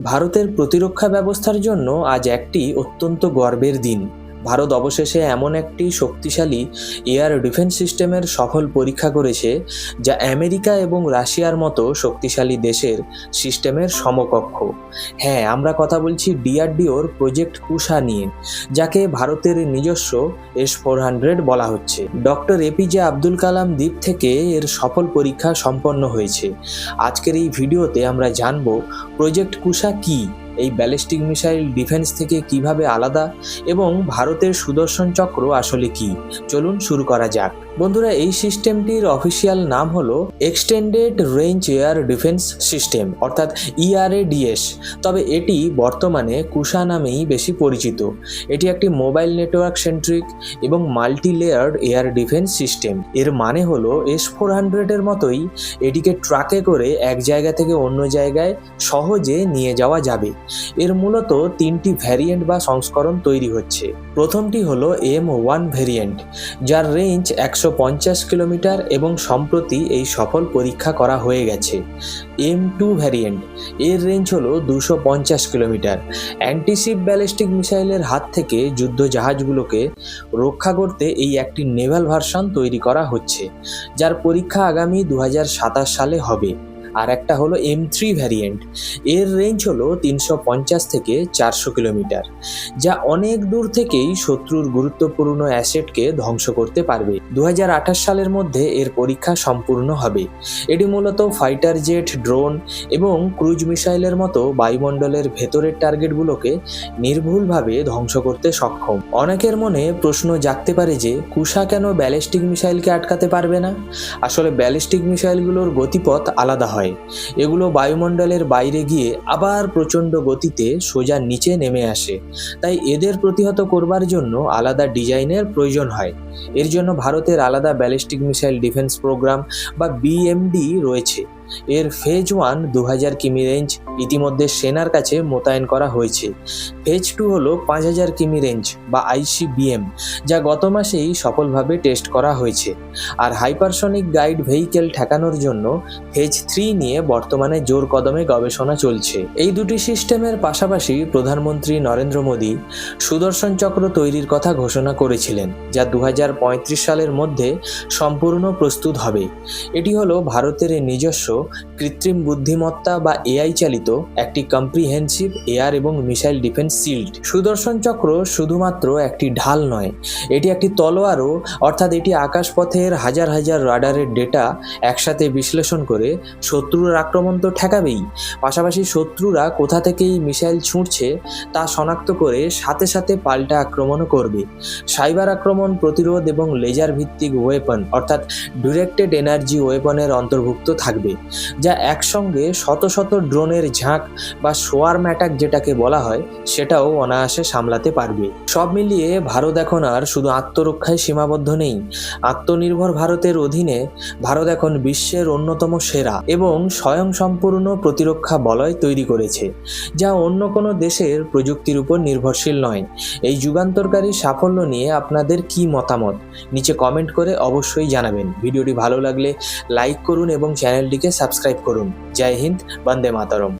ভারতের প্রতিরক্ষা ব্যবস্থার জন্য আজ একটি অত্যন্ত গর্বের দিন। ভারত অবশেষে এমন একটি শক্তিশালী এয়ার ডিফেন্স সিস্টেমের সফল পরীক্ষা করেছে, যা আমেরিকা এবং রাশিয়ার মতো শক্তিশালী দেশের সিস্টেমের সমকক্ষ। হ্যাঁ, আমরা কথা বলছি ডিআরডিওর প্রজেক্ট কুশা নিয়ে, যাকে ভারতের নিজস্ব S-400 বলা হচ্ছে। ডক্টর এপিজে আব্দুল কালাম দ্বীপ থেকে এর সফল পরীক্ষা সম্পন্ন হয়েছে। আজকের এই ভিডিওতে আমরা জানব প্রজেক্ট কুশা কী, এই ব্যালিস্টিক মিসাইল ডিফেন্স থেকে কিভাবে আলাদা, এবং ভারতের সুদর্শন চক্র আসলে কি। চলুন শুরু করা যাক। বন্ধুরা, এই সিস্টেমটির অফিসিয়াল নাম হলো extended range air defence system, অর্থাৎ ERADS। তবে এটি বর্তমানে কুশা নামেই বেশি পরিচিত। এটি একটি মোবাইল নেটওয়ার্ক সেন্ট্রিক এবং multi layered air defence system. এর মানে হলো S-400 এর মতোই এটিকে ট্রাকে করে এক জায়গা থেকে অন্য জায়গায় সহজে নিয়ে যাওয়া যাবে। এর মূলত তিনটি ভ্যারিয়েন্ট বা সংস্করণ তৈরি হচ্ছে। প্রথমটি হলো M1 ভ্যারিয়েন্ট, যার রেঞ্জ 150 কিলোমিটার এবং সম্প্রতি এই সফল পরীক্ষা করা হয়ে গেছে। M2 ভ্যারিয়েন্ট, এর রেঞ্জ হলো 250 কিলোমিটার। অ্যান্টিশিপ ব্যালিস্টিক মিসাইলের হাত থেকে যুদ্ধ জাহাজগুলোকে রক্ষা করতে এই একটি নেভাল ভার্সন তৈরি করা হচ্ছে, যার পরীক্ষা আগামী 2027 সালে হবে। আর একটা হলো M3 ভ্যারিয়েন্ট, এর রেঞ্জ হলো 350 থেকে 400 কিলোমিটার, যা অনেক দূর থেকেই শত্রুর গুরুত্বপূর্ণ অ্যাসেটকে ধ্বংস করতে পারবে। 2028 সালের মধ্যে এর পরীক্ষা সম্পূর্ণ হবে। এটি মূলত ফাইটার জেট, ড্রোন এবং ক্রুজ মিসাইলের মতো বায়ুমণ্ডলের ভেতরের টার্গেটগুলোকে নির্ভুলভাবে ধ্বংস করতে সক্ষম। অনেকের মনে প্রশ্ন জাগতে পারে যে কুশা কেন ব্যালিস্টিক মিসাইলকে আটকাতে পারবে না। আসলে ব্যালিস্টিক মিসাইলগুলোর গতিপথ আলাদা হয়। এগুলো বায়ুমণ্ডলের বাইরে গিয়ে আবার প্রচণ্ড গতিতে সোজা নিচে নেমে আসে, তাই এদের প্রতিহত করবার জন্য আলাদা ডিজাইনের প্রয়োজন হয়। এর জন্য ভারতের আলাদা ব্যালিস্টিক মিসাইল ডিফেন্স প্রোগ্রাম বা BMD রয়েছে। এর ফেজ 1 2000 কিমি রেঞ্জ ইতিমধ্যে সেনার কাছে মোতায়েন করা হয়েছে। ফেজ 2 হলো 5000 কিমি রেঞ্জ বা ICBM, যা গত মাসেই সফলভাবে টেস্ট করা হয়েছে। আর হাইপারসনিক গাইড ভেহিকেল ঠেকানোর জন্য ফেজ 3 নিয়ে বর্তমানে জোর কদমে গবেষণা চলছে। এই দুটি সিস্টেমের পাশাপাশি প্রধানমন্ত্রী নরেন্দ্র মোদী সুদর্শন চক্র তৈরির কথা ঘোষণা করেছিলেন, যা 2035 সালের মধ্যে সম্পূর্ণ প্রস্তুত হবে। এটি হলো ভারতের নিজস্ব কৃত্রিম বুদ্ধিমত্তা বা AI চালিত একটি কম্প্রিহেন্সিভ এয়ার এবং মিসাইল ডিফেন্স শিল্ড। সুদর্শন চক্র শুধুমাত্র একটি ঢাল নয়, এটি একটি তলোয়ারও, অর্থাৎ এটি আকাশপথের হাজার হাজার রাডারের ডেটা একসাথে বিশ্লেষণ করে শত্রুর আক্রমণ তো ঠেকাবেই, পাশাপাশি শত্রুরা কোথা থেকে এই মিসাইল ছুঁড়ছে তা শনাক্ত করে সাথে সাথে পাল্টা আক্রমণও করবে। সাইবার আক্রমণ প্রতিরোধ এবং লেজার ভিত্তিক ওয়েপন, অর্থাৎ ডিরেক্টেড এনার্জি ওয়েপনের অন্তর্ভুক্ত থাকবে, যা একসঙ্গে শত শত ড্রোনের ঝাঁক বা সোয়ার্ম অ্যাটাক যেটাকে বলা হয় সেটাও অনায়াসে সামলাতে পারবে। সব মিলিয়ে ভারত এখন আর শুধু আত্মরক্ষায় সীমাবদ্ধ নেই। আত্মনির্ভর ভারতের অধীনে ভারত এখন বিশ্বের অন্যতম সেরা এবং স্বয়ংসম্পূর্ণ প্রতিরক্ষা বলয় তৈরি করেছে, যা অন্য কোনো দেশের প্রযুক্তির উপর নির্ভরশীল নয়। এই যুগান্তরকারী সাফল্য নিয়ে আপনাদের কি মতামত নিচে কমেন্ট করে অবশ্যই জানাবেন। ভিডিওটি ভালো লাগলে লাইক করুন এবং চ্যানেলটিকে সাবস্ক্রাইব করুন। জয় হিন্দ, বন্দে মাতরম।